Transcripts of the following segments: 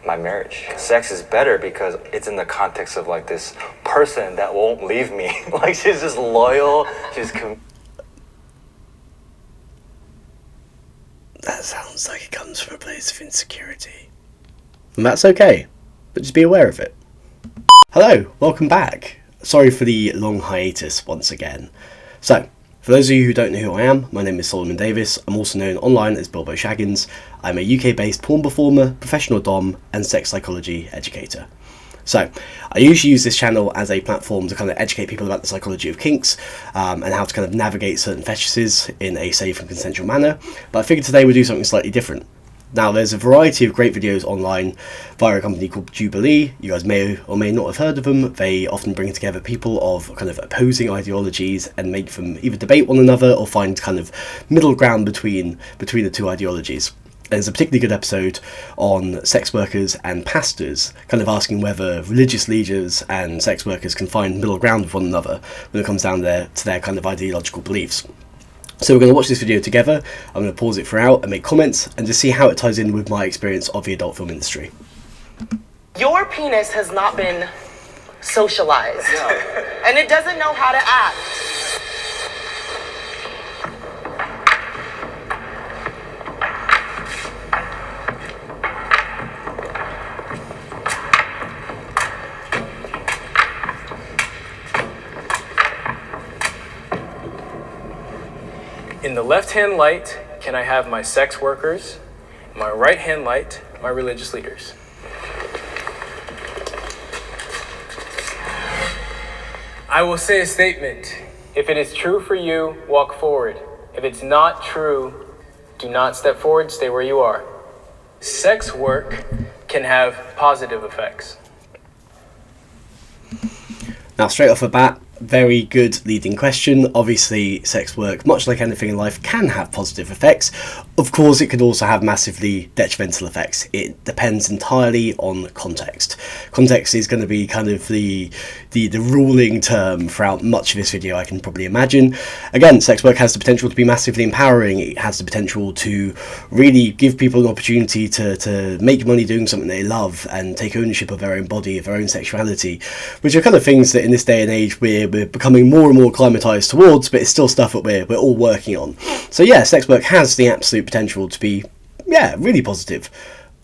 my marriage. Sex is better because it's in the context of like this person that won't leave me. Like she's just loyal. That sounds like it comes from a place of insecurity. And that's okay, but just be aware of it. Hello, welcome back. Sorry for the long hiatus once again. So, for those of you who don't know who I am, my name is Solomon Davis. I'm also known online as Bilbo Shaggins. I'm a UK-based porn performer, professional dom, and sex psychology educator. So, I usually use this channel as a platform to kind of educate people about the psychology of kinks and how to kind of navigate certain fetishes in a safe and consensual manner. But I figured today we'd do something slightly different. Now, there's a variety of great videos online via a company called Jubilee. You guys may or may not have heard of them. They often bring together people of kind of opposing ideologies and make them either debate one another or find kind of middle ground between the two ideologies. There's a particularly good episode on sex workers and pastors, kind of asking whether religious leaders and sex workers can find middle ground with one another when it comes down to their kind of ideological beliefs. So we're going to watch this video together. I'm going to pause it throughout and make comments and just see how it ties in with my experience of the adult film industry. Your penis has not been socialized, and it doesn't know how to act. In the left-hand light, can I have my sex workers? In my right-hand light, my religious leaders. I will say a statement. If it is true for you, walk forward. If it's not true, do not step forward, stay where you are. Sex work can have positive effects. Now, straight off the bat, very good leading question. Obviously, sex work, much like anything in life, can have positive effects. Of course, it could also have massively detrimental effects. It depends entirely on context. Context is going to be kind of the ruling term throughout much of this video, I can probably imagine. Again, sex work has the potential to be massively empowering. It has the potential to really give people an opportunity to make money doing something they love and take ownership of their own body, of their own sexuality, which are kind of things that in this day and age we're becoming more and more acclimatized towards, but it's still stuff that we're all working on. So yeah, sex work has the absolute potential to be, really positive.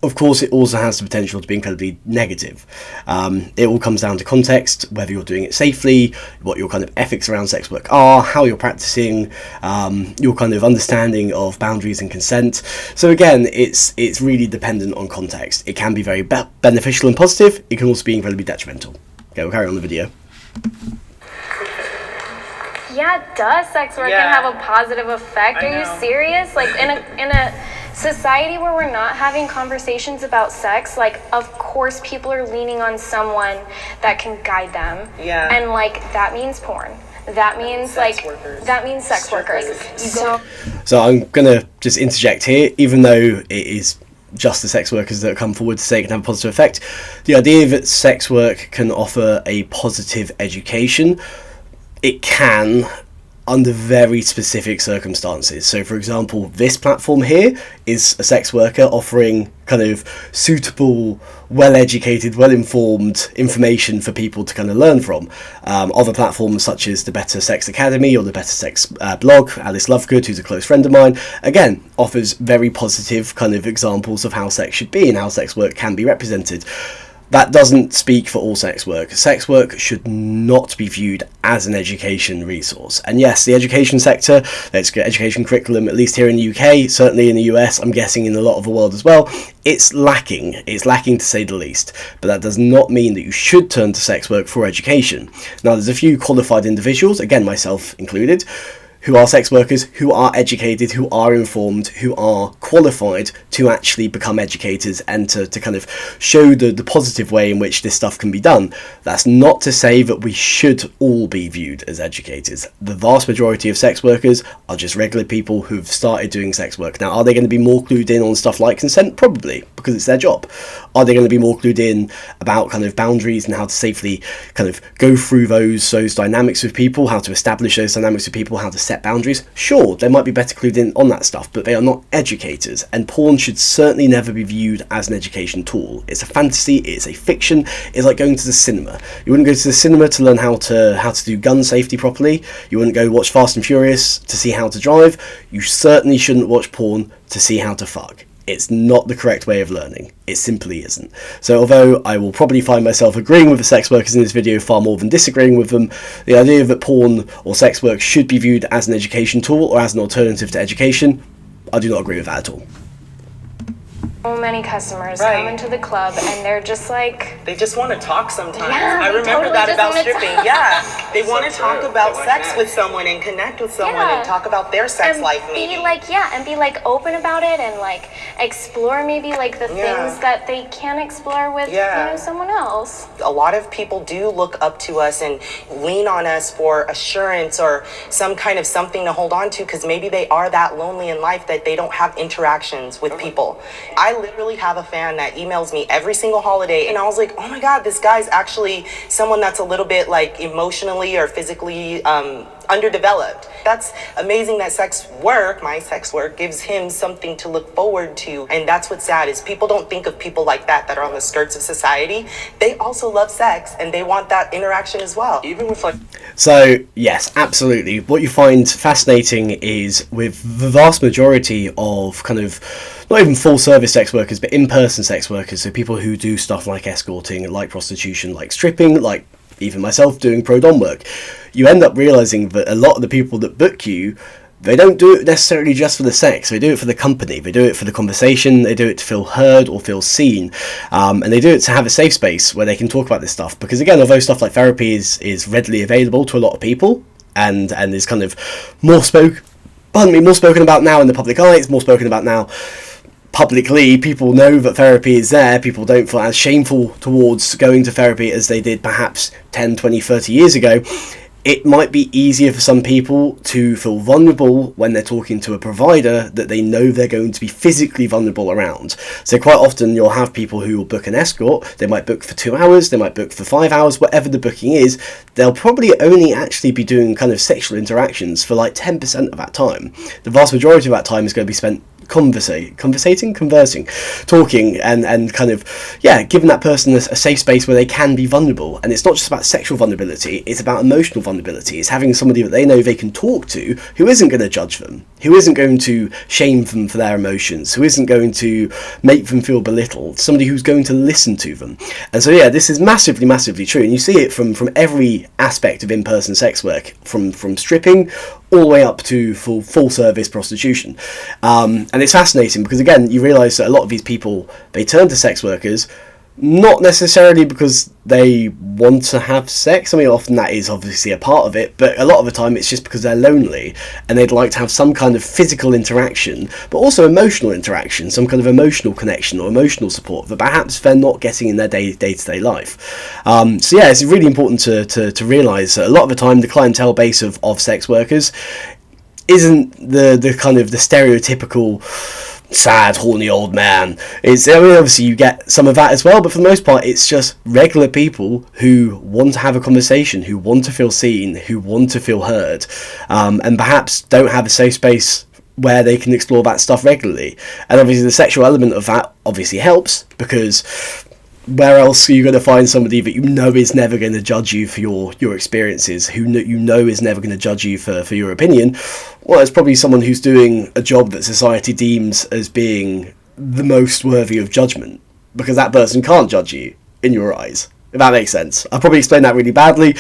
Of course, it also has the potential to be incredibly negative. It all comes down to context, whether you're doing it safely, what your kind of ethics around sex work are, how you're practicing, your kind of understanding of boundaries and consent. So again, it's really dependent on context. It can be very beneficial and positive. It can also be incredibly detrimental. Okay, we'll carry on the video. Yeah, does sex work can have a positive effect? Are you serious? Like in a society where we're not having conversations about sex, like of course people are leaning on someone that can guide them. Yeah. And like that means porn. That means sex workers. So I'm gonna just interject here, even though it is just the sex workers that come forward to say it can have a positive effect. The idea that sex work can offer a positive education, it can, under very specific circumstances. So for example, this platform here is a sex worker offering kind of suitable, well-educated, well-informed information for people to kind of learn from. Other platforms such as the Better Sex Academy or the Better Sex blog, Alice Lovegood, who's a close friend of mine, again, offers very positive kind of examples of how sex should be and how sex work can be represented. That doesn't speak for all sex work. Sex work should not be viewed as an education resource. And yes, the education sector, the education curriculum, at least here in the UK, certainly in the US, I'm guessing in a lot of the world as well, it's lacking. It's lacking to say the least. But that does not mean that you should turn to sex work for education. Now, there's a few qualified individuals, again, myself included, who are sex workers, who are educated, who are informed, who are qualified to actually become educators and to kind of show the positive way in which this stuff can be done. That's not to say that we should all be viewed as educators. The vast majority of sex workers are just regular people who've started doing sex work. Now, are they going to be more clued in on stuff like consent? Probably, because it's their job. Are they going to be more clued in about kind of boundaries and how to safely kind of go through those dynamics with people, how to establish those dynamics with people, how to set set boundaries. Sure, they might be better clued in on that stuff, but they are not educators, and porn should certainly never be viewed as an education tool. It's a fantasy, it's a fiction, it's like going to the cinema. You wouldn't go to the cinema to learn how to do gun safety properly. You wouldn't go watch Fast and Furious to see how to drive. You certainly shouldn't watch porn to see how to fuck. It's not the correct way of learning. It simply isn't. So although I will probably find myself agreeing with the sex workers in this video far more than disagreeing with them, the idea that porn or sex work should be viewed as an education tool or as an alternative to education, I do not agree with that at all. So many customers Right. come into the club and they're just like, They just want to talk sometimes. Yeah, I they remember totally that just about wanna stripping. talk. Yeah, they want to talk true. about They wanna sex connect. with someone and connect with someone Yeah. and talk about their sex and life maybe. be like, yeah, and be like open about it and like explore maybe like the Yeah. things that they can't explore with Yeah. someone else. A lot of people do look up to us and lean on us for assurance or some kind of something to hold on to because maybe they are that lonely in life that they don't have interactions with people. I literally have a fan that emails me every single holiday and I was like, oh my God, this guy's actually someone that's a little bit like emotionally or physically underdeveloped. That's amazing that my sex work gives him something to look forward to. And that's what's sad is people don't think of people like that are on the skirts of society. They also love sex and they want that interaction as well. Even with like So, yes, absolutely. What you find fascinating is with the vast majority of kind of, not even full service sex workers, but in-person sex workers, so people who do stuff like escorting, like prostitution, like stripping, like even myself doing pro dom work, you end up realising that a lot of the people that book you, they don't do it necessarily just for the sex. They do it for the company. They do it for the conversation. They do it to feel heard or feel seen. And they do it to have a safe space where they can talk about this stuff. Because again, although stuff like therapy is readily available to a lot of people and is kind of more spoken about now in the public eye, it's more spoken about now publicly, people know that therapy is there, people don't feel as shameful towards going to therapy as they did perhaps 10, 20, 30 years ago. It might be easier for some people to feel vulnerable when they're talking to a provider that they know they're going to be physically vulnerable around. So quite often you'll have people who will book an escort, they might book for 2 hours, they might book for 5 hours, whatever the booking is, they'll probably only actually be doing kind of sexual interactions for like 10% of that time. The vast majority of that time is going to be spent conversing, talking and kind of, yeah, giving that person a safe space where they can be vulnerable. And it's not just about sexual vulnerability, it's about emotional vulnerability. It's having somebody that they know they can talk to who isn't going to judge them, who isn't going to shame them for their emotions, who isn't going to make them feel belittled, somebody who's going to listen to them. And so yeah, this is massively, massively true, and you see it from every aspect of in-person sex work, from stripping all the way up to full service prostitution. And it's fascinating because again, you realise that a lot of these people, they turn to sex workers not necessarily because they want to have sex. I mean, often that is obviously a part of it, but a lot of the time it's just because they're lonely and they'd like to have some kind of physical interaction, but also emotional interaction, some kind of emotional connection or emotional support that perhaps they're not getting in their day-to-day life. So yeah, it's really important to realise that a lot of the time the clientele base of sex workers isn't the kind of the stereotypical sad, horny old man. Obviously you get some of that as well, but for the most part it's just regular people who want to have a conversation, who want to feel seen, who want to feel heard, and perhaps don't have a safe space where they can explore that stuff regularly. And obviously the sexual element of that obviously helps, because where else are you going to find somebody that you know is never going to judge you for your experiences, who you know is never going to judge you for your opinion? Well, it's probably someone who's doing a job that society deems as being the most worthy of judgment, because that person can't judge you in your eyes, if that makes sense. I'll probably explain that really badly,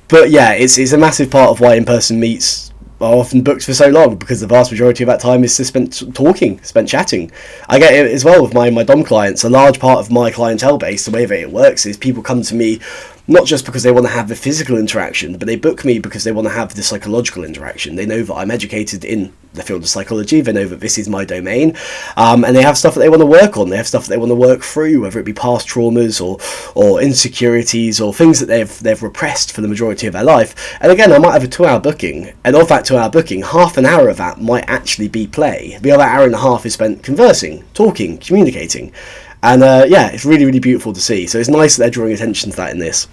but yeah, it's a massive part of why in-person meets are often booked for so long, because the vast majority of that time is spent chatting. I get it as well with my dom clients. A large part of my clientele base, the way that it works, is people come to me not just because they want to have the physical interaction, but they book me because they want to have the psychological interaction. They know that I'm educated in the field of psychology, they know that this is my domain, and they have stuff that they want to work on, they have stuff that they want to work through, whether it be past traumas or insecurities or things that they've repressed for the majority of their life. And again, I might have a 2-hour booking, and of that 2-hour booking, half an hour of that might actually be play. The other hour and a half is spent conversing, talking, communicating. And yeah, it's really, really beautiful to see. So it's nice that they're drawing attention to that in this.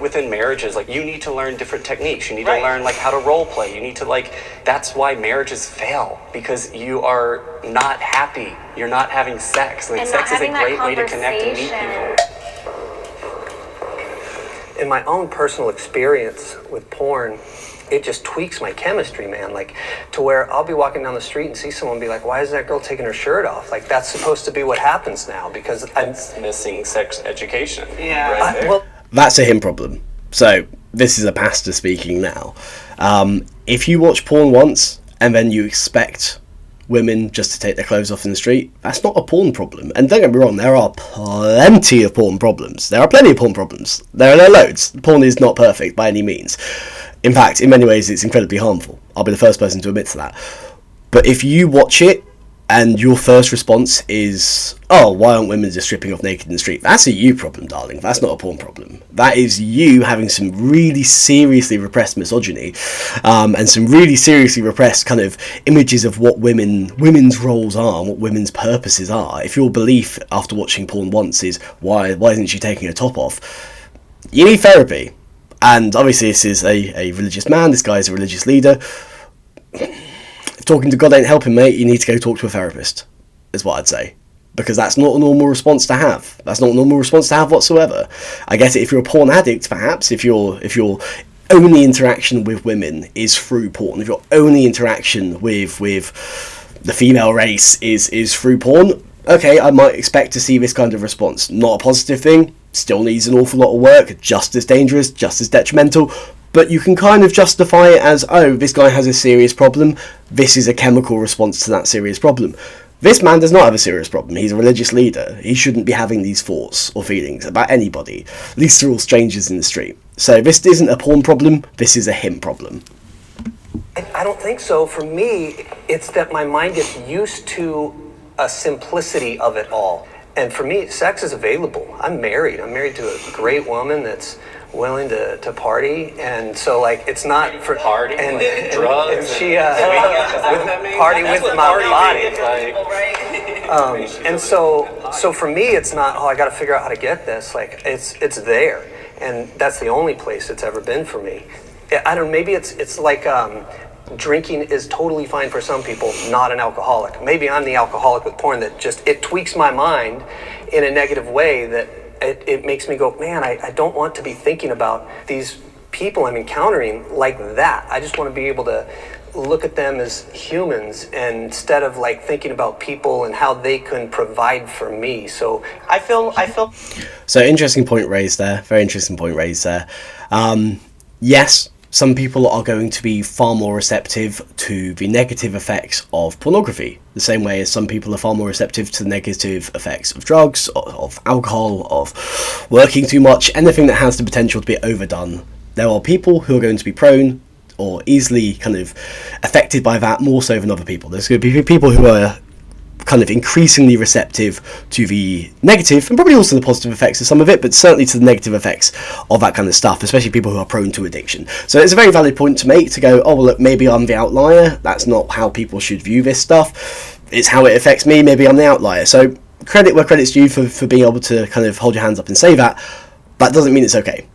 within marriages, like, you need to learn different techniques. You need to learn, like, how to role play. You need to, like, that's why marriages fail, because you are not happy. You're not having sex. Like, And sex not is a having that great way to connect and meet conversation. people. In my own personal experience with porn, it just tweaks my chemistry, man. Like, to where I'll be walking down the street and see someone be like, why is that girl taking her shirt off? Like, that's supposed to be what happens now, because I'm Missing sex education. well, That's a him problem. So this is a pastor speaking now. If you watch porn once and then you expect women just to take their clothes off in the street, that's not a porn problem. And don't get me wrong, there are plenty of porn problems. There are plenty of porn problems. There are loads. Porn is not perfect by any means. In fact, in many ways, it's incredibly harmful. I'll be the first person to admit to that. But if you watch it and your first response is, oh, why aren't women just stripping off naked in the street? That's a you problem, darling. That's not a porn problem. That is you having some really seriously repressed misogyny, and some really seriously repressed kind of images of what women's roles are and what women's purposes are. If your belief after watching porn once is, why isn't she taking her top off? You need therapy. And obviously this is a religious man, this guy is a religious leader. If talking to God ain't helping, mate, you need to go talk to a therapist, is what I'd say. Because that's not a normal response to have. That's not a normal response to have whatsoever. I get it if you're a porn addict, perhaps, if your only interaction with women is through porn, if your only interaction with the female race is through porn, okay, I might expect to see this kind of response. Not a positive thing, still needs an awful lot of work, just as dangerous, just as detrimental, but you can kind of justify it as, oh, this guy has a serious problem, this is a chemical response to that serious problem. This man does not have a serious problem. He's a religious leader. He shouldn't be having these thoughts or feelings about anybody. At least they're all strangers in the street. So this isn't a porn problem, this is a him problem. I don't think so. For me, it's that my mind gets used to a simplicity of it all. And for me, sex is available. I'm married. I'm married to a great woman that's willing to party, and so, like, it's not for Party, and like, drugs, and she and party That's with what my party body. means, like, And so for me, it's not, oh, I got to figure out how to get this. Like, it's there, and that's the only place it's ever been for me. I don't. Maybe it's like drinking is totally fine for some people, not an alcoholic. Maybe I'm the alcoholic with porn that just, it tweaks my mind in a negative way that it makes me go, man, I don't want to be thinking about these people I'm encountering like that. I just want to be able to look at them as humans, and instead of like thinking about people and how they can provide for me. So I feel So interesting point raised there. Very interesting point raised there. Yes, some people are going to be far more receptive to the negative effects of pornography, the same way as some people are far more receptive to the negative effects of drugs, of alcohol, of working too much, anything that has the potential to be overdone. There are people who are going to be prone or easily kind of affected by that more so than other people. There's going to be people who are kind of increasingly receptive to the negative and probably also the positive effects of some of it, but certainly to the negative effects of that kind of stuff, especially people who are prone to addiction. So it's a very valid point to make, to go, oh, well, look, maybe I'm the outlier. That's not how people should view this stuff. It's how it affects me. Maybe I'm the outlier. So credit where credit's due for being able to kind of hold your hands up and say that. That doesn't mean it's okay.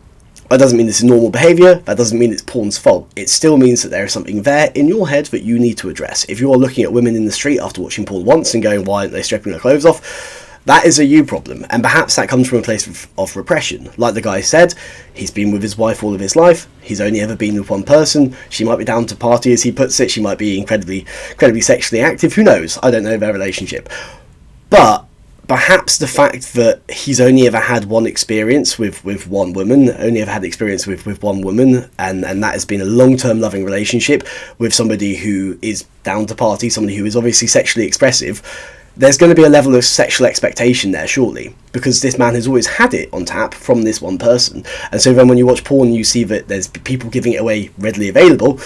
That doesn't mean this is normal behaviour, that doesn't mean it's porn's fault. It still means that there is something there in your head that you need to address. If you're looking at women in the street after watching porn once and going, why aren't they stripping their clothes off? That is a you problem, and perhaps that comes from a place of repression. Like the guy said, he's been with his wife all of his life, he's only ever been with one person, she might be down to party as he puts it, she might be incredibly sexually active, who knows, I don't know their relationship. But perhaps the fact that he's only ever had one experience with one woman, only ever had experience with one woman, and that has been a long-term loving relationship with somebody who is down to party, somebody who is obviously sexually expressive, there's going to be a level of sexual expectation there, surely, because this man has always had it on tap from this one person. And so then when you watch porn, you see that there's people giving it away readily available.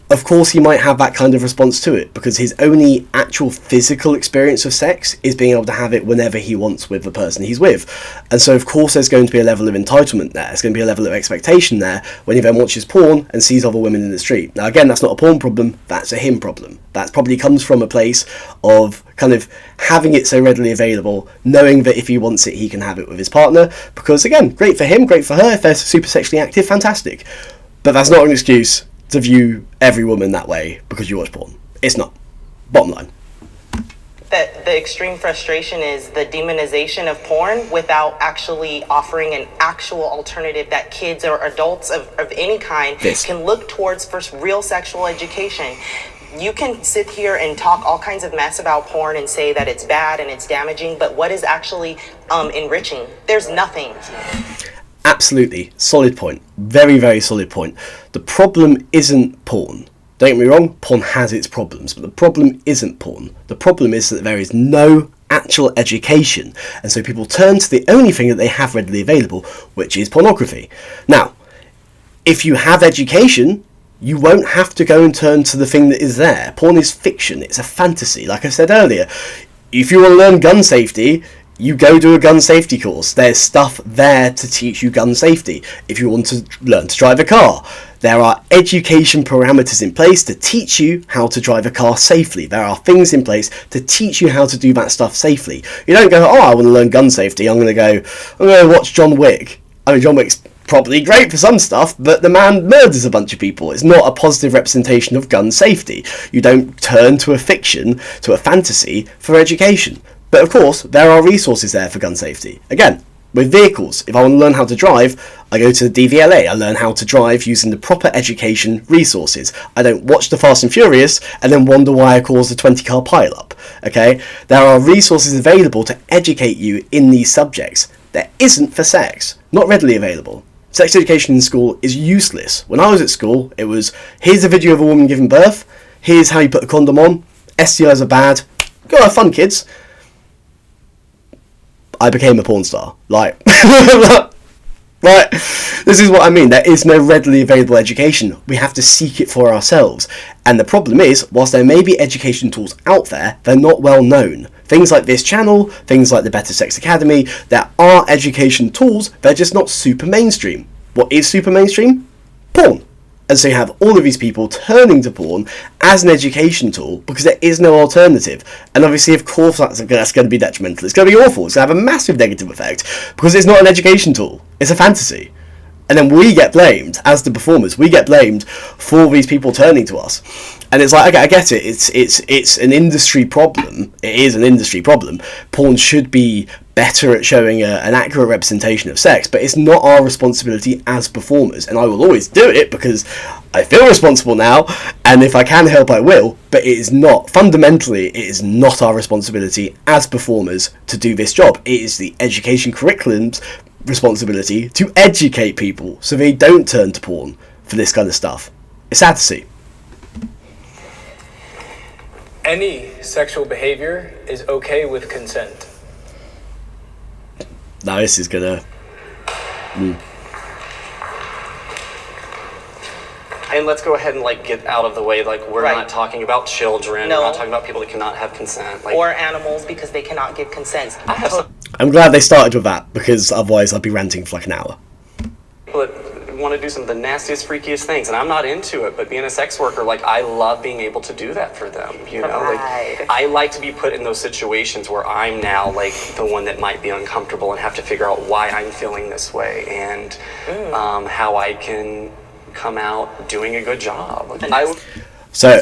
of course he might have that kind of response to it, because his only actual physical experience of sex is being able to have it whenever he wants with the person he's with. And so of course there's going to be a level of entitlement there, there's going to be a level of expectation there when he then watches porn and sees other women in the street. Now again, that's not a porn problem, that's a him problem. That probably comes from a place of kind of having it so readily available, knowing that if he wants it he can have it with his partner, because again, great for him, great for her, if they're super sexually active, fantastic. But that's not an excuse to view every woman that way because you watch porn. It's not. Bottom line. The extreme frustration is the demonization of porn without actually offering an actual alternative that kids or adults of any kind can look towards for real sexual education. You can sit here and talk all kinds of mess about porn and say that it's bad and it's damaging, but what is actually enriching? There's nothing. Absolutely. Solid point. Very, very solid point. The problem isn't porn. Don't get me wrong, porn has its problems, but the problem isn't porn. The problem is that there is no actual education, and so people turn to the only thing that they have readily available, which is pornography. Now, if you have education, you won't have to go and turn to the thing that is there. Porn is fiction, it's a fantasy. Like I said earlier, if you want to learn gun safety, you go do a gun safety course. There's stuff there to teach you gun safety. If you want to learn to drive a car, there are education parameters in place to teach you how to drive a car safely. There are things in place to teach you how to do that stuff safely. You don't go, oh, I want to learn gun safety, I'm going to watch John Wick. I mean, John Wick's probably great for some stuff, but the man murders a bunch of people. It's not a positive representation of gun safety. You don't turn to a fiction, to a fantasy, for education. But of course, there are resources there for gun safety. Again, with vehicles, if I want to learn how to drive, I go to the DVLA, I learn how to drive using the proper education resources. I don't watch the Fast and Furious and then wonder why I caused a 20-car pile-up, okay? There are resources available to educate you in these subjects. There isn't for sex, not readily available. Sex education in school is useless. When I was at school, it was, here's a video of a woman giving birth, here's how you put a condom on, STIs are bad, go have fun, kids. I became a porn star. Like, right, this is what I mean. There is no readily available education. We have to seek it for ourselves. And the problem is, whilst there may be education tools out there, they're not well known. Things like this channel, things like the Better Sex Academy, there are education tools, they're just not super mainstream. What is super mainstream? Porn. And so you have all of these people turning to porn as an education tool because there is no alternative. And obviously, of course, that's going to be detrimental. It's going to be awful. It's going to have a massive negative effect because it's not an education tool. It's a fantasy. And then we get blamed, as the performers, we get blamed for these people turning to us. And it's like, okay, I get it. It's an industry problem. It is an industry problem. Porn should be better at showing an accurate representation of sex, but it's not our responsibility as performers. And I will always do it because I feel responsible now, and if I can help, I will. But it is not, fundamentally, it is not our responsibility as performers to do this job. It is the education curriculum's responsibility to educate people so they don't turn to porn for this kind of stuff. It's sad to see. Any sexual behavior is okay with consent. Now this is gonna... And let's go ahead and get out of the way. We're Right. not talking about children. No. We're not talking about people that cannot have consent. Or animals because they cannot give consent. I have some I'm glad they started with that, because otherwise I'd be ranting for like an hour. people that want to do some of the nastiest, freakiest things, and I'm not into it. But being a sex worker, I love being able to do that for them. You know, Right. I like to be put in those situations where I'm now the one that might be uncomfortable and have to figure out why I'm feeling this way and how I can come out doing a good job. So,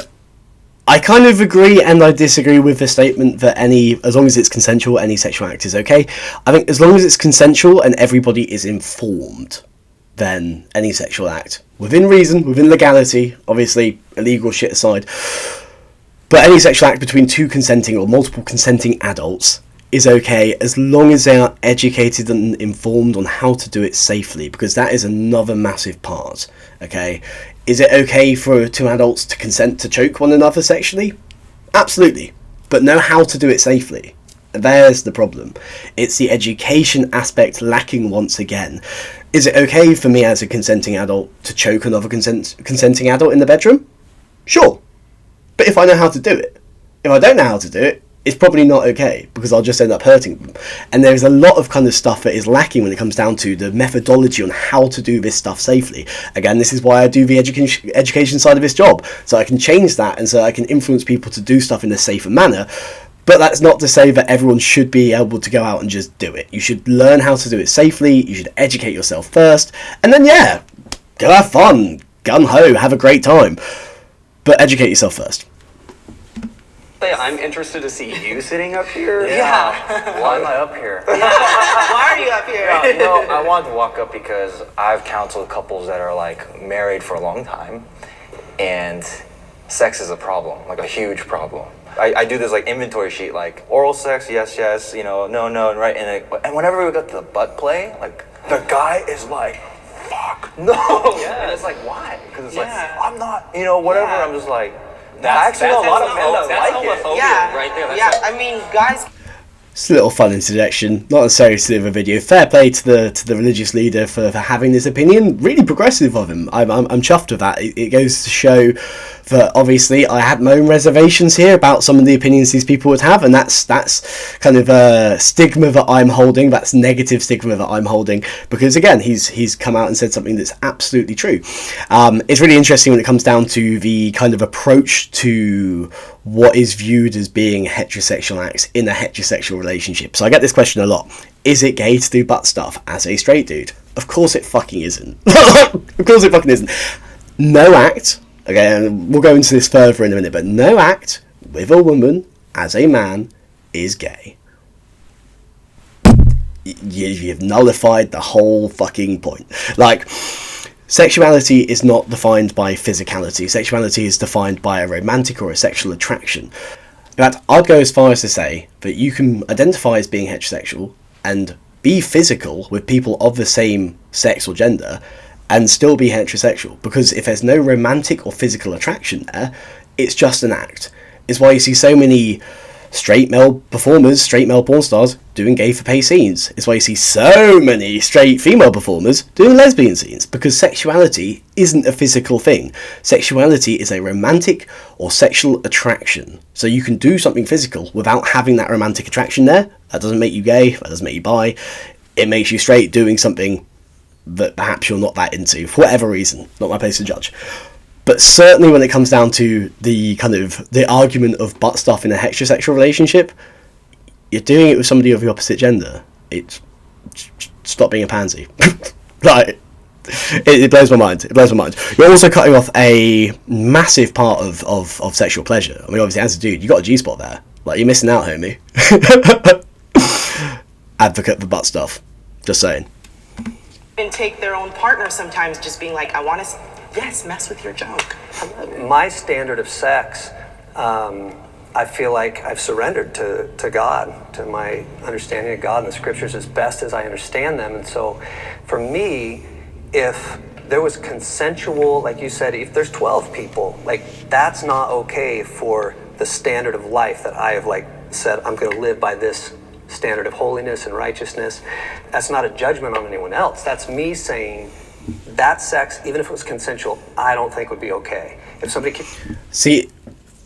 I kind of agree and I disagree with the statement that as long as it's consensual, any sexual act is okay. I think as long as it's consensual and everybody is informed, then any sexual act, within reason, within legality, obviously illegal shit aside, but any sexual act between two consenting or multiple consenting adults is okay as long as they are educated and informed on how to do it safely, because that is another massive part, okay? Is it okay for two adults to consent to choke one another sexually? Absolutely, but know how to do it safely. There's the problem. It's the education aspect lacking once again. Is it okay for me as a consenting adult to choke another consenting adult in the bedroom? Sure. But if I know how to do it, if I don't know how to do it, it's probably not okay, because I'll just end up hurting them. And there's a lot of kind of stuff that is lacking when it comes down to the methodology on how to do this stuff safely. Again, this is why I do the education side of this job, so I can change that and so I can influence people to do stuff in a safer manner. But that's not to say that everyone should be able to go out and just do it. You should learn how to do it safely, you should educate yourself first, and then yeah, go have fun, gun-ho, have a great time. But educate yourself first. I'm interested to see you sitting up here. Yeah. Why am I up here? Why are you up here? No, I wanted to walk up because I've counseled couples that are like married for a long time, and sex is a problem, like a huge problem. I do this like inventory sheet, like oral sex, yes, yes, no, no, right? And whenever we got to the butt play, like the guy is like, fuck, no. Yeah. And it's like, why? Because it's like, I'm not, whatever. Yeah. I'm just like, I actually know a lot of men that like it. Yeah, right there. I mean, guys. Just a little fun interjection, not necessarily to the video. Fair play to the religious leader for having this opinion. Really progressive of him. I'm chuffed with that. It goes to show that obviously I had my own reservations here about some of the opinions these people would have, and that's kind of a stigma that I'm holding. That's negative stigma that I'm holding, because again, he's come out and said something that's absolutely true. It's really interesting when it comes down to the kind of approach to what is viewed as being heterosexual acts in a heterosexual relationship. So I get this question a lot. Is it gay to do butt stuff as a straight dude? Of course it fucking isn't. Of course it fucking isn't. No act, okay, and we'll go into this further in a minute, but no act with a woman as a man is gay. You've nullified the whole fucking point. Like, sexuality is not defined by physicality. Sexuality is defined by a romantic or a sexual attraction. In fact, I'd go as far as to say that you can identify as being heterosexual and be physical with people of the same sex or gender and still be heterosexual, because if there's no romantic or physical attraction there, it's just an act. It's why you see so many straight male performers, straight male porn stars doing gay for pay scenes. It's why you see so many straight female performers doing lesbian scenes, because sexuality isn't a physical thing. Sexuality is a romantic or sexual attraction. So you can do something physical without having that romantic attraction there. That doesn't make you gay, that doesn't make you bi. It makes you straight doing something that perhaps you're not that into, for whatever reason. Not my place to judge. But certainly when it comes down to the kind of the argument of butt stuff in a heterosexual relationship, you're doing it with somebody of the opposite gender. It's stop being a pansy. Like, it blows my mind. It blows my mind. You're also cutting off a massive part of sexual pleasure. I mean, obviously, as a dude, you got a G-spot there. Like, you're missing out, homie. Advocate for butt stuff. Just saying. And take their own partner sometimes, just being like, I want to. Yes, mess with your junk. Hello. My standard of sex, I feel like I've surrendered to God, to my understanding of God and the scriptures as best as I understand them. And so for me, if there was consensual, like you said, if there's 12 people, like that's not okay for the standard of life that I have like said, I'm going to live by this standard of holiness and righteousness. That's not a judgment on anyone else. That's me saying, that sex, even if it was consensual, I don't think would be okay. If somebody See,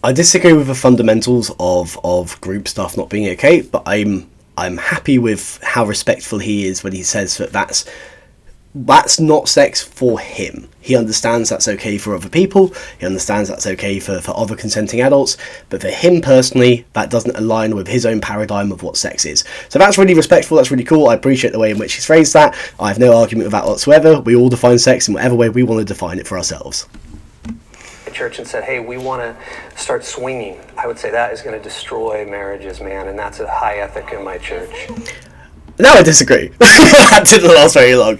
I disagree with the fundamentals of group stuff not being okay, but I'm happy with how respectful he is when he says that that's not sex for him. He understands that's okay for other people, he understands that's okay for other consenting adults, but for him personally, that doesn't align with his own paradigm of what sex is. So that's really respectful, that's really cool, I appreciate the way in which he's phrased that. I have no argument with that whatsoever. We all define sex in whatever way we want to define it for ourselves. church and said, hey, we want to start swinging, I would say that is going to destroy marriages, man, and that's a high ethic in my church. No, I disagree. That didn't last very long.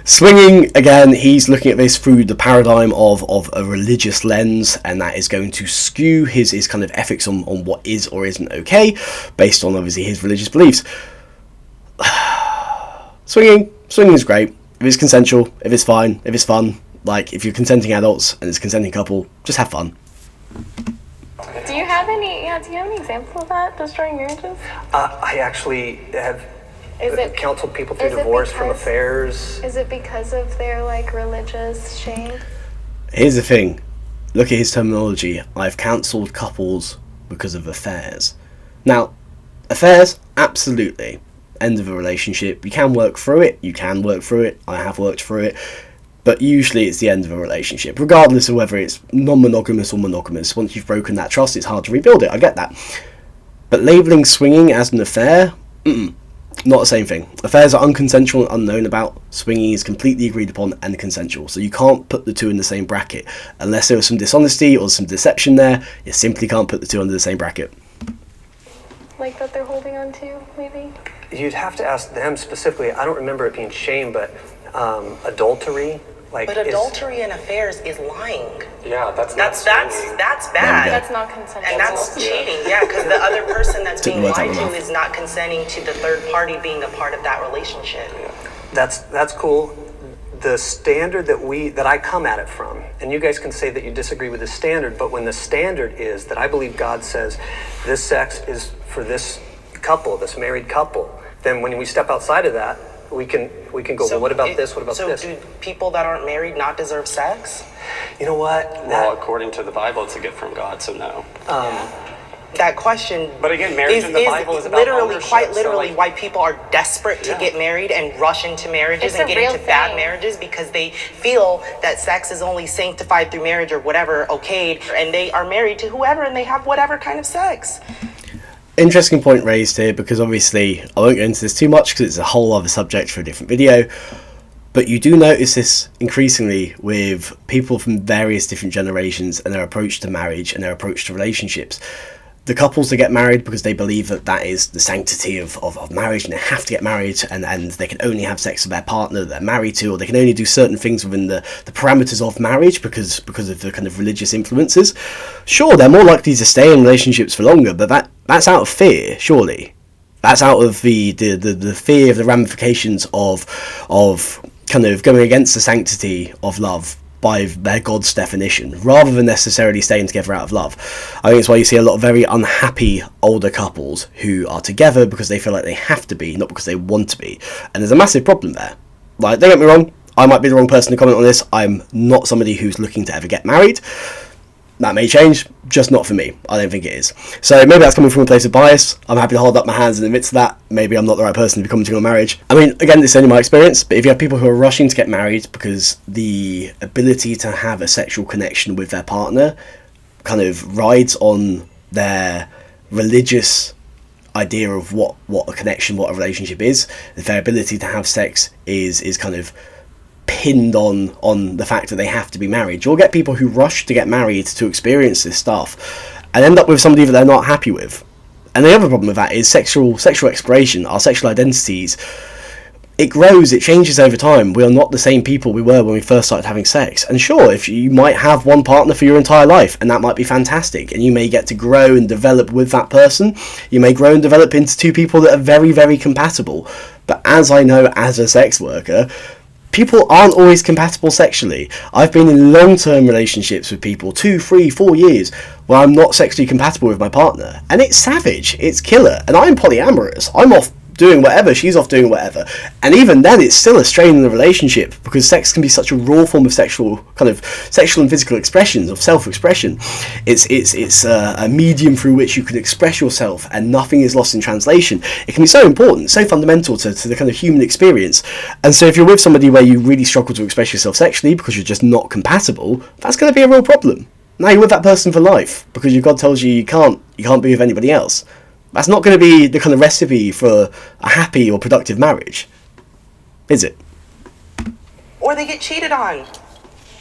Swinging, again, he's looking at this through the paradigm of a religious lens, and that is going to skew his kind of ethics on what is or isn't okay, based on, obviously, his religious beliefs. Swinging is great. If it's consensual, if it's fine, if it's fun, like, if you're consenting adults and it's a consenting couple, just have fun. Do you have any examples of that, destroying marriages? I actually have counseled people through is it divorce from because- affairs. Is it because of their, like, religious shame? Here's the thing. look at his terminology. I've counselled couples because of affairs. Now, affairs, absolutely. End of a relationship. You can work through it. I have worked through it. But usually it's the end of a relationship, regardless of whether it's non-monogamous or monogamous. Once you've broken that trust, it's hard to rebuild it. I get that. But labelling swinging as an affair, not the same thing. Affairs are unconsensual and unknown about. Swinging is completely agreed upon and consensual. So you can't put the two in the same bracket. Unless there was some dishonesty or some deception there, you simply can't put the two under the same bracket. Like that they're holding on to, maybe? You'd have to ask them specifically. I don't remember it being shame, but adultery. But adultery and affairs is lying. Yeah, that's bad. That's not consensual. And that's cheating, yeah, because the other person that's being lied to is not consenting to the third party being a part of that relationship. That's cool. The standard that I come at it from, and you guys can say that you disagree with the standard, but when the standard is that I believe God says this sex is for this couple, this married couple, then when we step outside of that, we can go, well, what about this? What about this? So do people that aren't married not deserve sex? You know what? Well, according to the Bible, it's a gift from God, so no. That question, but again, marriage in the Bible is about literally, ownership, quite literally, so why people are desperate to get married and rush into marriages and get into bad marriages, because they feel that sex is only sanctified through marriage or whatever, okayed, and they are married to whoever and they have whatever kind of sex. Interesting point raised here, because obviously I won't go into this too much because it's a whole other subject for a different video, but you do notice this increasingly with people from various different generations and their approach to marriage and their approach to relationships. The couples that get married because they believe that is the sanctity of marriage, and they have to get married, and they can only have sex with their partner that they're married to, or they can only do certain things within the parameters of marriage because of the kind of religious influences. Sure, they're more likely to stay in relationships for longer, but that's out of fear, surely. That's out of the fear of the ramifications of kind of going against the sanctity of love by their God's definition, rather than necessarily staying together out of love. I think it's why you see a lot of very unhappy older couples who are together because they feel like they have to be, not because they want to be. And there's a massive problem there. Like, don't get me wrong, I might be the wrong person to comment on this. I'm not somebody who's looking to ever get married. That may change, just not for me. I don't think it is. So maybe that's coming from a place of bias. I'm happy to hold up my hands in the midst of that. Maybe I'm not the right person to be commenting on marriage. I mean, again, this is only my experience, but if you have people who are rushing to get married because the ability to have a sexual connection with their partner kind of rides on their religious idea of what a connection, what a relationship is, their ability to have sex is kind of pinned on the fact that they have to be married. You'll get people who rush to get married to experience this stuff and end up with somebody that they're not happy with. And the other problem with that is sexual exploration, our sexual identities. It grows, it changes over time. We are not the same people we were when we first started having sex. And sure, if you might have one partner for your entire life, and that might be fantastic, and you may get to grow and develop with that person. You may grow and develop into two people that are very, very compatible. But as I know as a sex worker, people aren't always compatible sexually. I've been in long-term relationships with people, 2, 3, 4 years, where I'm not sexually compatible with my partner. And it's savage, it's killer. And I'm polyamorous. I'm off doing whatever, she's off doing whatever. And even then, it's still a strain in the relationship, because sex can be such a raw form of sexual and physical expressions, of self-expression. It's a medium through which you can express yourself, and nothing is lost in translation. It can be so important, so fundamental to the kind of human experience. And so if you're with somebody where you really struggle to express yourself sexually because you're just not compatible, that's going to be a real problem. Now you're with that person for life, because your God tells you you can't be with anybody else. That's not going to be the kind of recipe for a happy or productive marriage, is it? Or they get cheated on.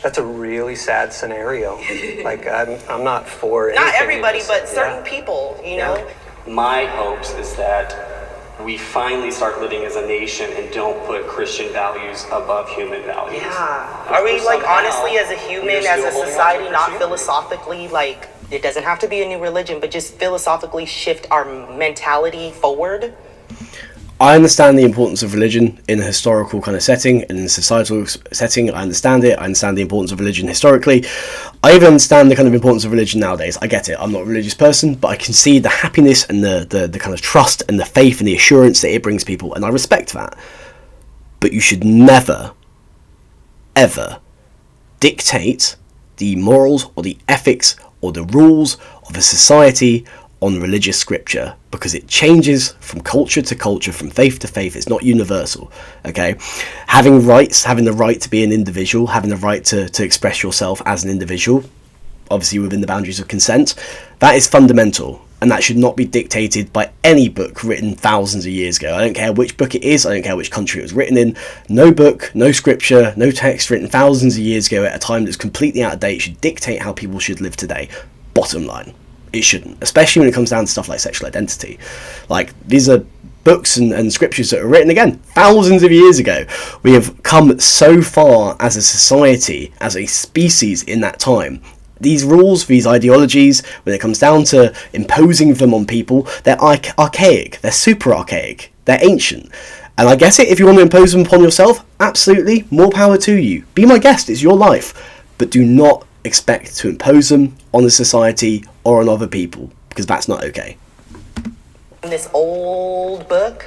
That's a really sad scenario. Like, I'm not for it. Not everybody, but certain people, you know? My hopes is that we finally start living as a nation and don't put Christian values above human values. Yeah. Are we, like, honestly, as a human, as a society, not philosophically, like, it doesn't have to be a new religion, but just philosophically shift our mentality forward? I understand the importance of religion in a historical kind of setting and in a societal setting. I understand it. I understand the importance of religion historically. I even understand the kind of importance of religion nowadays. I get it. I'm not a religious person, but I can see the happiness and the kind of trust and the faith and the assurance that it brings people, and I respect that. But you should never, ever dictate the morals or the ethics or the rules of a society on religious scripture, because it changes from culture to culture, from faith to faith. It's not universal. Okay, having rights, having the right to be an individual, having the right to express yourself as an individual, obviously within the boundaries of consent, that is fundamental, and that should not be dictated by any book written thousands of years ago. I don't care which book it is, I don't care which country it was written in. No book, no scripture, no text written thousands of years ago at a time that's completely out of date should dictate how people should live today. Bottom line, it shouldn't, especially when it comes down to stuff like sexual identity. Like, these are books and scriptures that are written, again, thousands of years ago. We have come so far as a society, as a species in that time. These rules, these ideologies, when it comes down to imposing them on people, they're archaic, they're super archaic, they're ancient. And I get it, if you want to impose them upon yourself, absolutely, more power to you. Be my guest, it's your life. But do not expect to impose them on the society or on other people, because that's not okay. In this old book,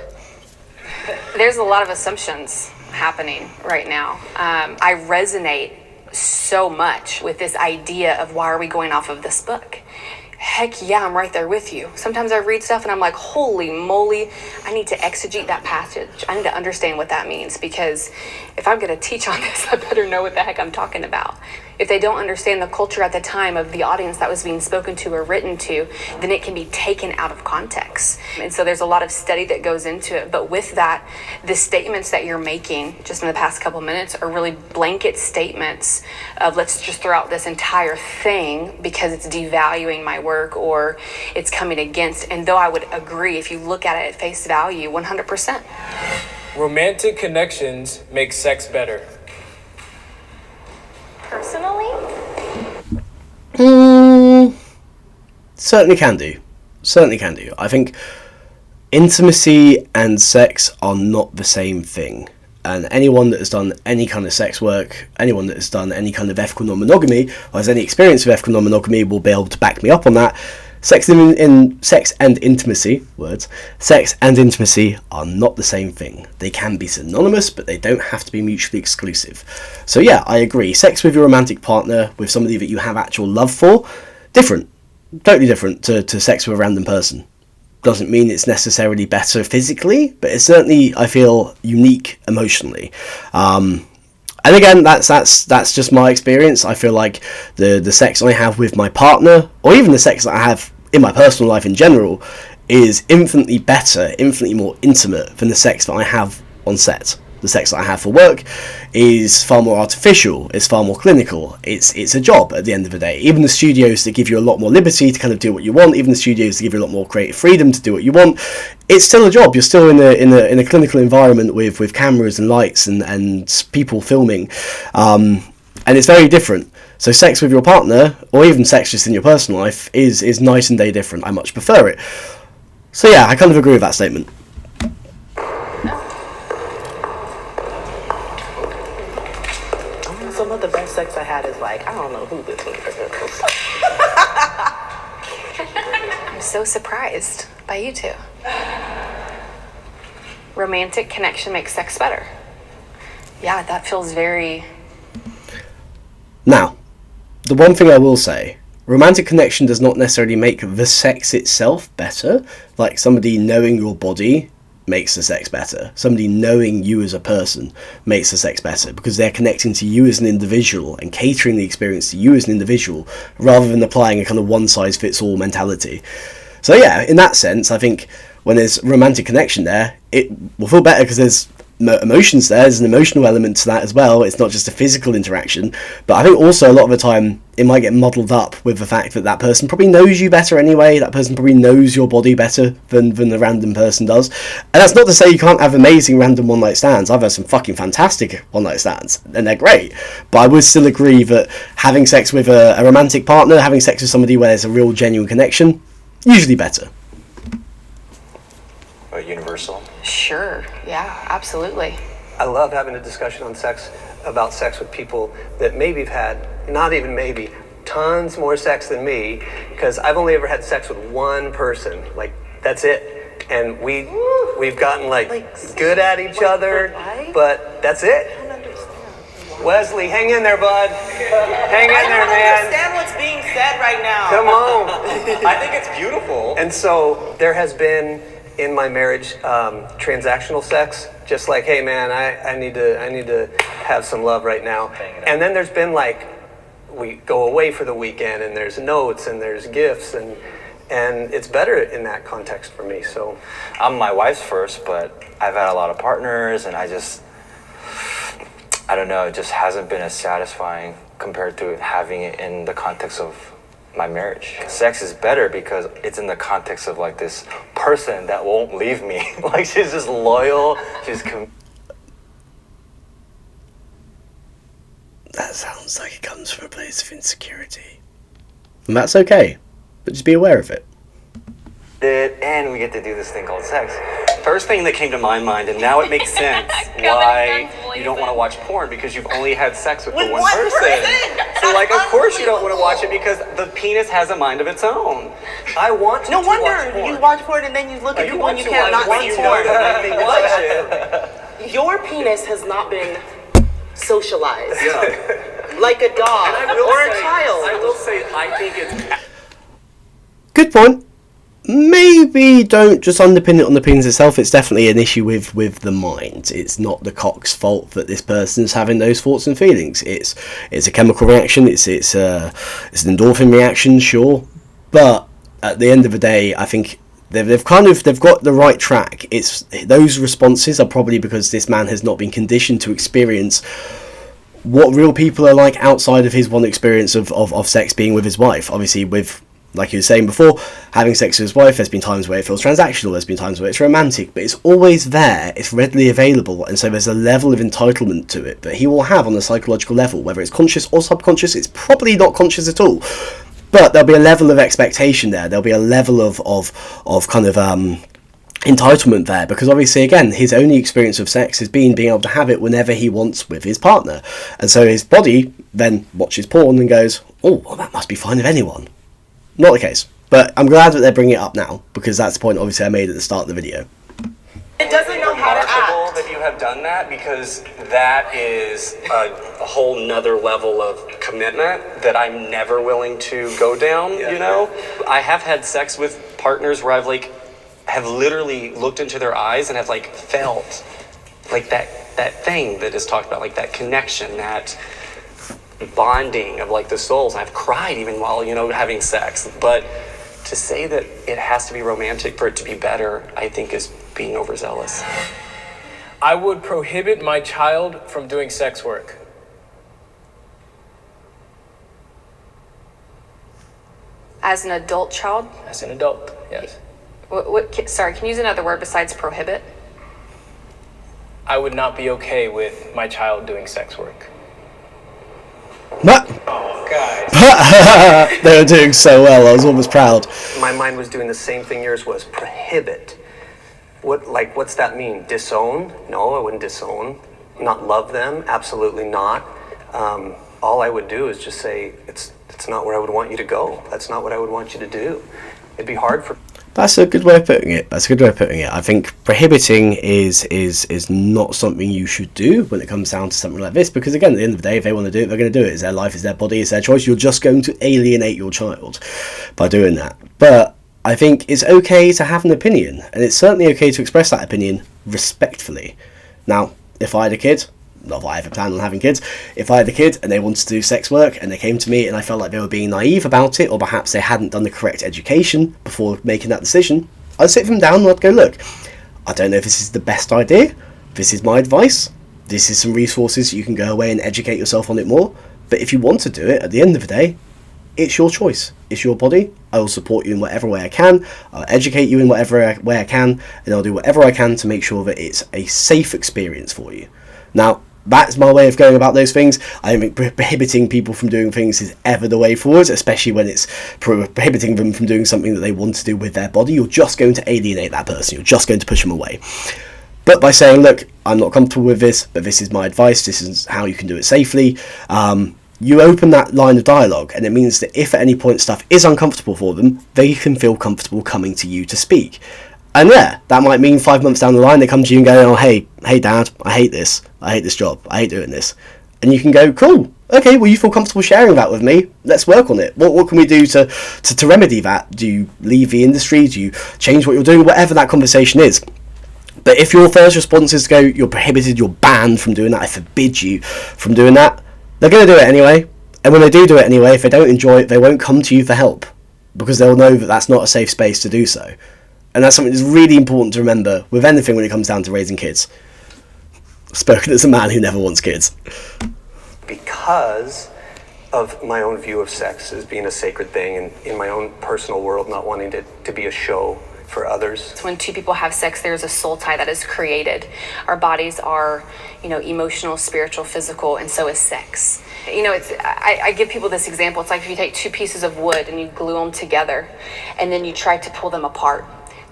there's a lot of assumptions happening right now. I resonate so much with this idea of why are we going off of this book? Heck yeah, I'm right there with you. Sometimes I read stuff and I'm like, holy moly, I need to exegete that passage. I need to understand what that means, because if I'm going to teach on this, I better know what the heck I'm talking about. If they don't understand the culture at the time of the audience that was being spoken to or written to, then it can be taken out of context. And so there's a lot of study that goes into it. But with that, the statements that you're making just in the past couple minutes are really blanket statements of let's just throw out this entire thing because it's devaluing my work or it's coming against. And though I would agree, if you look at it at face value, 100%. Romantic connections make sex better. Personally? Certainly can do. Certainly can do. I think intimacy and sex are not the same thing. And anyone that has done any kind of sex work, anyone that has done any kind of ethical non-monogamy, or has any experience with ethical non-monogamy will be able to back me up on that. Sex and intimacy are not the same thing. They can be synonymous, but they don't have to be mutually exclusive. So yeah, I agree. Sex with your romantic partner, with somebody that you have actual love for, different. Totally different to sex with a random person. Doesn't mean it's necessarily better physically, but it's certainly, I feel, unique emotionally. And again, that's just my experience. I feel like the sex I have with my partner, or even the sex that I have in my personal life in general, is infinitely better, infinitely more intimate than the sex that I have on set. The sex that I have for work is far more artificial, it's far more clinical, it's a job at the end of the day. Even the studios that give you a lot more liberty to kind of do what you want, even the studios that give you a lot more creative freedom to do what you want, it's still a job. You're still in a clinical environment with cameras and lights and people filming, and it's very different. So sex with your partner, or even sex just in your personal life, is night and day different. I much prefer it. So yeah, I kind of agree with that statement. some of the best sex I had is like, I don't know who this was. I'm so surprised by you two. Romantic connection makes sex better. Yeah, that feels very... Now, the one thing I will say, romantic connection does not necessarily make the sex itself better. Like, somebody knowing your body makes the sex better. Somebody knowing you as a person makes the sex better, because they're connecting to you as an individual and catering the experience to you as an individual, rather than applying a kind of one-size-fits-all mentality. So yeah, in that sense, I think when there's romantic connection there, it will feel better because there's emotions there. There's an emotional element to that as well. It's not just a physical interaction. But I think also a lot of the time it might get muddled up with the fact that that person probably knows you better anyway. That person probably knows your body better than the random person does. And that's not to say you can't have amazing random one-night stands. I've had some fucking fantastic one-night stands, and they're great. But I would still agree that having sex with a romantic partner, having sex with somebody where there's a real genuine connection, usually better. Universal. Sure, yeah, absolutely. I love having a discussion on sex, about sex with people that maybe have had, not even maybe, tons more sex than me, because I've only ever had sex with one person. Like, that's it. And we've gotten like good at each other, but that's it. Wesley, hang in there, bud. Hang in there, man. Understand what's being said right now. Come on. I think it's beautiful. And so there has been in my marriage transactional sex, just like, hey man, I need to have some love right now. And then there's been like, we go away for the weekend and there's notes and there's gifts and it's better in that context for me. So I'm my wife's first, but I've had a lot of partners, and I don't know, it just hasn't been as satisfying compared to having it in the context of my marriage. Sex is better because it's in the context of like this person that won't leave me. Like she's just loyal, That sounds like it comes from a place of insecurity. And that's okay, but just be aware of it. and we get to do this thing called sex. First thing that came to my mind, and now it makes sense why you don't want to watch porn, because you've only had sex with the one person. So like, of course you don't want to watch it because the penis has a mind of its own. I want to No watch wonder porn. you watch porn and then you look at people and you can't not when see you know porn. that they watch it. Your penis has not been socialized like a dog or a child. I will say, I think it's... Good point. Maybe don't just underpin it on the penis itself. It's definitely an issue with the mind. It's not the cock's fault that this person's having those thoughts and feelings. It's a chemical reaction. It's an endorphin reaction, sure, but at the end of the day, I think they've got the right track. It's those responses are probably because this man has not been conditioned to experience what real people are like outside of his one experience of sex being with his wife. Obviously, with, like you were saying before, having sex with his wife, there's been times where it feels transactional, there's been times where it's romantic, but it's always there, it's readily available, and so there's a level of entitlement to it that he will have on a psychological level, whether it's conscious or subconscious. It's probably not conscious at all, but there'll be a level of expectation there, there'll be a level of kind of entitlement there, because obviously, again, his only experience of sex has been being able to have it whenever he wants with his partner, and so his body then watches porn and goes, oh, well, that must be fine with anyone. Not the case, but I'm glad that they're bringing it up now, because that's the point obviously I made at the start of the video. It doesn't know how to Remarkable act. that you have done that, because that is a whole nother level of commitment that I'm never willing to go down, you know? I have had sex with partners where I've have literally looked into their eyes and have felt like that thing that is talked about, like that connection, that bonding of the souls. I've cried even while, having sex. But to say that it has to be romantic for it to be better, I think is being overzealous. I would prohibit my child from doing sex work. As an adult child? As an adult, yes. Sorry, can you use another word besides prohibit? I would not be okay with my child doing sex work. But Oh, guys. they were doing so well, I was almost proud. My mind was doing the same thing yours was. Prohibit. What's that mean? Disown? No, I wouldn't disown. Not love them? Absolutely not. All I would do is just say, it's not where I would want you to go. That's not what I would want you to do. It'd be hard for... That's a good way of putting it. I think prohibiting is not something you should do when it comes down to something like this, because again, at the end of the day, if they want to do it, they're going to do it. It's their life, it's their body, it's their choice. You're just going to alienate your child by doing that. But I think it's okay to have an opinion, and it's certainly okay to express that opinion respectfully. Now, if I had a kid, not that I ever plan on having kids, if I had a kid and they wanted to do sex work and they came to me and I felt like they were being naive about it, or perhaps they hadn't done the correct education before making that decision, I'd sit them down and I'd go, look, I don't know if this is the best idea, this is my advice, this is some resources, you can go away and educate yourself on it more, but if you want to do it, at the end of the day, it's your choice, it's your body. I will support you in whatever way I can, I'll educate you in whatever way I can, and I'll do whatever I can to make sure that it's a safe experience for you. Now, that's my way of going about those things. I don't think prohibiting people from doing things is ever the way forward, especially when it's prohibiting them from doing something that they want to do with their body. You're just going to alienate that person, you're just going to push them away. But by saying, look, I'm not comfortable with this, but this is my advice, this is how you can do it safely, you open that line of dialogue, and it means that if at any point stuff is uncomfortable for them, they can feel comfortable coming to you to speak. And yeah, that might mean 5 months down the line they come to you and go, oh, hey dad, I hate this job, I hate doing this. And you can go, cool, okay, well, you feel comfortable sharing that with me. Let's work on it. What can we do to remedy that? Do you leave the industry? Do you change what you're doing? Whatever that conversation is. But if your first response is to go, you're prohibited, you're banned from doing that, I forbid you from doing that, they're going to do it anyway. And when they do it anyway, if they don't enjoy it, they won't come to you for help, because they'll know that that's not a safe space to do so. And that's something that's really important to remember with anything when it comes down to raising kids. Spoken as a man who never wants kids. Because of my own view of sex as being a sacred thing, and in my own personal world not wanting it to be a show for others. When two people have sex, there's a soul tie that is created. Our bodies are, emotional, spiritual, physical, and so is sex. I give people this example. It's like if you take two pieces of wood and you glue them together, and then you try to pull them apart.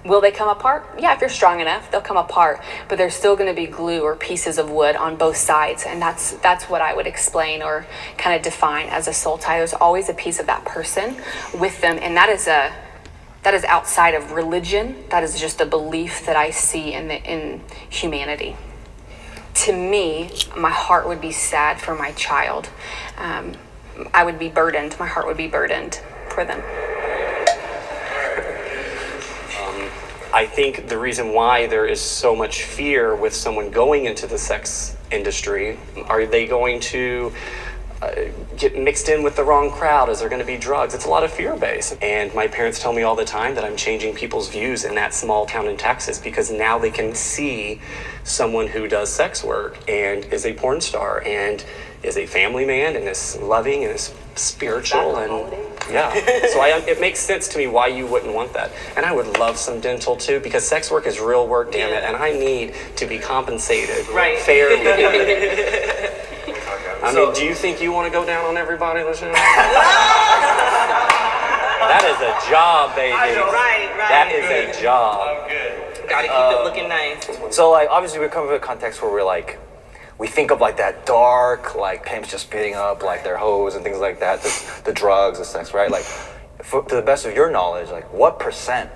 Will they come apart? Yeah, if you're strong enough, they'll come apart. But there's still going to be glue or pieces of wood on both sides, and that's what I would explain or kind of define as a soul tie. There's always a piece of that person with them, and that is outside of religion. That is just a belief that I see in humanity. To me, my heart would be sad for my child. I would be burdened. My heart would be burdened for them. I think the reason why there is so much fear with someone going into the sex industry, are they going to get mixed in with the wrong crowd? Is there going to be drugs? It's a lot of fear-based. And my parents tell me all the time that I'm changing people's views in that small town in Texas, because now they can see someone who does sex work and is a porn star and is a family man and is loving and is spiritual, and yeah. So it makes sense to me why you wouldn't want that. And I would love some dental too, because sex work is real work, damn it, and I need to be compensated fairly. I mean, do you think you want to go down on everybody listening? That is a job, baby. Right. That is a job. I'm good. Gotta keep it looking nice. So like obviously we come from a context where we're like, we think of like that dark, like pimps just beating up like their hoes and things like that, the drugs, the sex, right? Like, to the best of your knowledge, like what %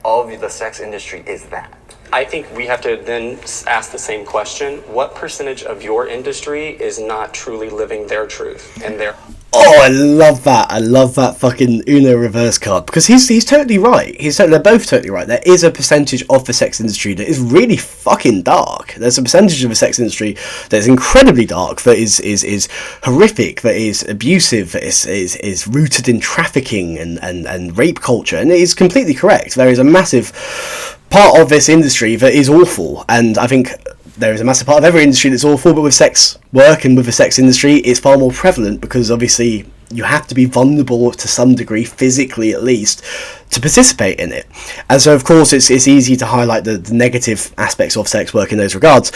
of the sex industry is that? I think we have to then ask the same question. What percentage of your industry is not truly living their truth and their... Oh, I love that. I love that fucking Uno reverse card, because he's totally right. They're both totally right. There is a percentage of the sex industry that is really fucking dark. There's a percentage of the sex industry that is incredibly dark, that is horrific, that is abusive, that is rooted in trafficking and rape culture. And it is completely correct. There is a massive part of this industry that is awful, and I think there is a massive part of every industry that's awful, but with sex work and with the sex industry, it's far more prevalent, because obviously you have to be vulnerable to some degree, physically at least, to participate in it. And so of course it's easy to highlight the negative aspects of sex work in those regards.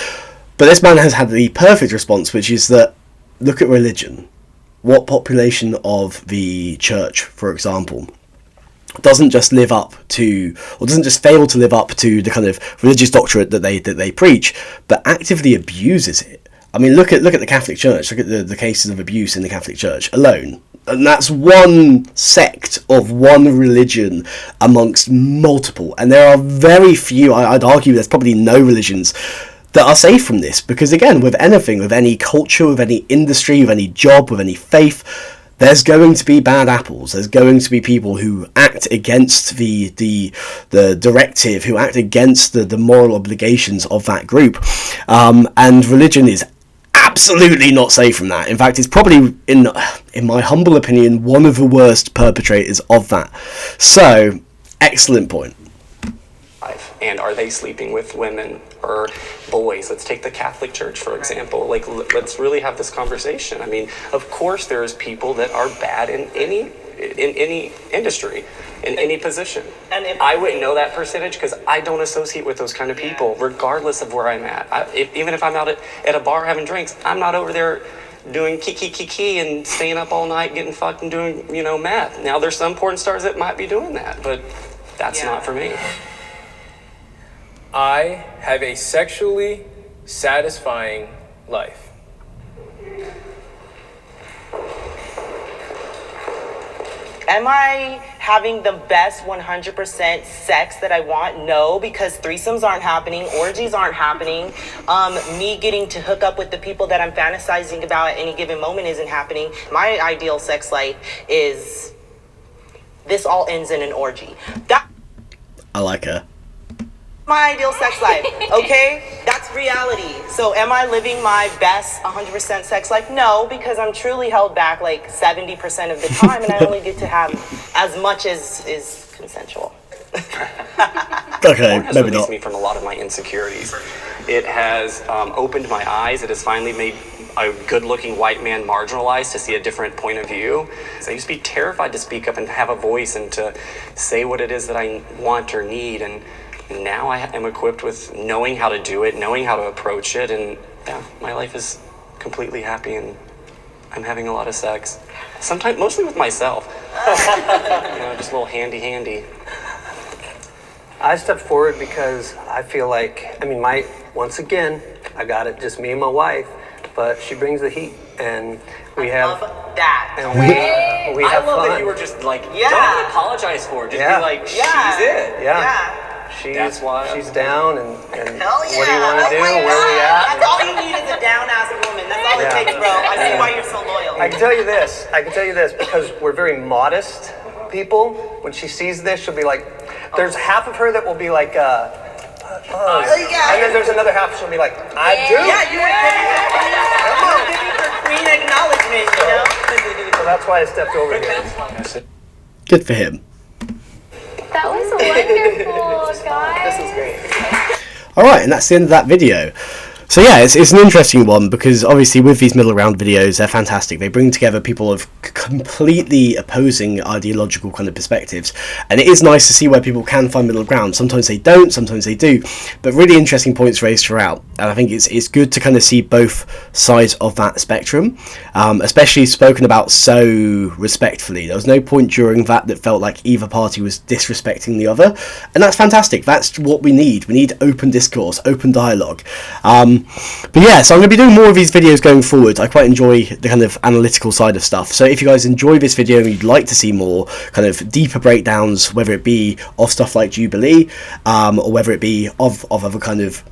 But this man has had the perfect response, which is that, look at religion. What population of the church, for example, doesn't just live up to, or doesn't just fail to live up to the kind of religious doctrine that they preach, but actively abuses it. I mean, look at the Catholic Church. Look at the cases of abuse in the Catholic Church alone, and that's one sect of one religion amongst multiple. And there are very few. I'd argue there's probably no religions that are safe from this, because again, with anything, with any culture, with any industry, with any job, with any faith, there's going to be bad apples. There's going to be people who act against the directive, who act against the moral obligations of that group. And religion is absolutely not safe from that. In fact, it's probably, in my humble opinion, one of the worst perpetrators of that. So, excellent point. And are they sleeping with women or boys? Let's take the Catholic Church, for example. Like, let's really have this conversation. I mean, of course there's people that are bad in any industry, in any position. And I wouldn't know that percentage because I don't associate with those kind of people, regardless of where I'm at. Even if I'm out at a bar having drinks, I'm not over there doing kiki and staying up all night getting fucked and doing, meth. Now, there's some porn stars that might be doing that, but that's not for me. I have a sexually satisfying life. Am I having the best 100% sex that I want? No, because threesomes aren't happening, orgies aren't happening. Me getting to hook up with the people that I'm fantasizing about at any given moment isn't happening. My ideal sex life is this all ends in an orgy. I like her. My ideal sex life, okay? That's reality. So am I living my best 100% sex life? No, because I'm truly held back like 70% of the time, and I only get to have as much as is consensual. Okay, Porn has maybe released not. me from a lot of my insecurities. It has opened my eyes. It has finally made a good-looking white man marginalized to see a different point of view. So I used to be terrified to speak up and have a voice and to say what it is that I want or need, and now I am equipped with knowing how to do it, knowing how to approach it, and yeah, my life is completely happy, and I'm having a lot of sex. Sometimes, mostly with myself. Just a little handy. I stepped forward because I feel like, once again, I got it, just me and my wife, but she brings the heat, and we have. Love that. And we have I love fun. that you were just like, Yeah. don't even apologize for it. Just Yeah. be like, she's Yeah. it. Yeah. That's why She's down, and Hell yeah. what do you want to Oh do? my Where we God. at? That's all you need is a down-ass woman. That's all it Yeah. takes, bro. I see why you're so loyal. I can tell you this, because we're very modest people. When she sees this, she'll be like, there's half of her that will be like, yeah. and then there's another half she'll be like, I do. Yeah, you were giving her queen acknowledgement, you know? So that's why I stepped over here. Good for him. That was wonderful, guys. This is great. Alright, and that's the end of that video. So yeah, it's an interesting one because obviously with these middle ground videos, they're fantastic. They bring together people of completely opposing ideological kind of perspectives, and it is nice to see where people can find middle ground. Sometimes they don't, sometimes they do, but really interesting points raised throughout. And I think it's good to kind of see both sides of that spectrum, especially spoken about so respectfully. There was no point during that felt like either party was disrespecting the other, and that's fantastic. That's what we need. We need open discourse, open dialogue. But yeah, so I'm going to be doing more of these videos going forward. I quite enjoy the kind of analytical side of stuff. So if you guys enjoy this video and you'd like to see more kind of deeper breakdowns, whether it be of stuff like Jubilee, or whether it be of other kind of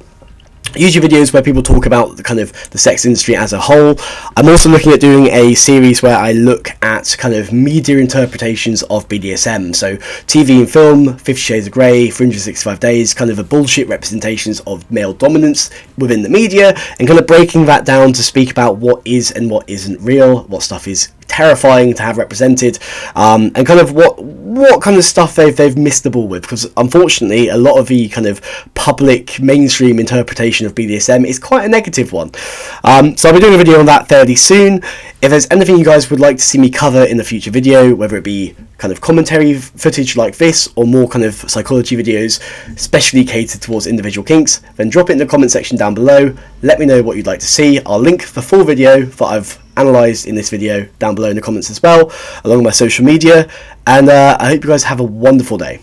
YouTube videos where people talk about the kind of the sex industry as a whole. I'm also looking at doing a series where I look at kind of media interpretations of BDSM, so TV and film, 50 Shades of Grey, 365 Days, kind of a bullshit representations of male dominance within the media, and kind of breaking that down to speak about what is and what isn't real, what stuff is terrifying to have represented, and kind of what kind of stuff they've missed the ball with, because unfortunately a lot of the kind of public mainstream interpretation of BDSM is quite a negative one. So I'll be doing a video on that fairly soon. If there's anything you guys would like to see me cover in a future video, whether it be kind of commentary footage like this or more kind of psychology videos specially catered towards individual kinks, then drop it in the comment section down below. Let me know what you'd like to see. I'll link the full video that I've analysed in this video down below in the comments as well, along with my social media, and I hope you guys have a wonderful day.